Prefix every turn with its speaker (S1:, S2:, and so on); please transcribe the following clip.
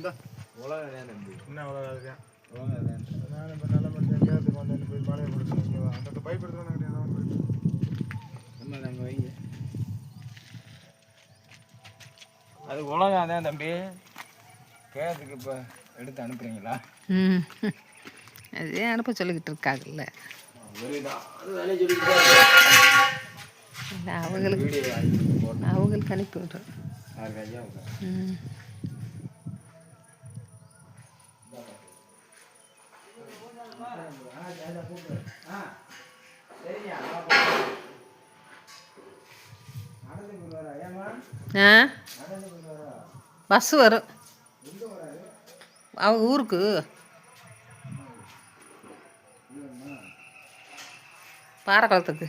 S1: என்ன அவ்வளோ இருக்கேன் நான் இப்போ நல்ல மட்டும் கேரத்துக்கு வந்து போய் பழைய கொடுத்துருங்க அந்த பைப் எடுத்துருவாங்க கிடையாது என்ன நாங்கள் வைங்க அது உலகம் தான் தம்பி கேரத்துக்கு இப்போ எடுத்து அனுப்புறீங்களா?
S2: அதே அனுப்ப சொல்லிக்கிட்டு இருக்காங்கல்ல அவங்களுக்கு அனுப்பி விட்றேன். பஸ் வரும் அவங்க ஊருக்கு. பாறை குளத்துக்கு.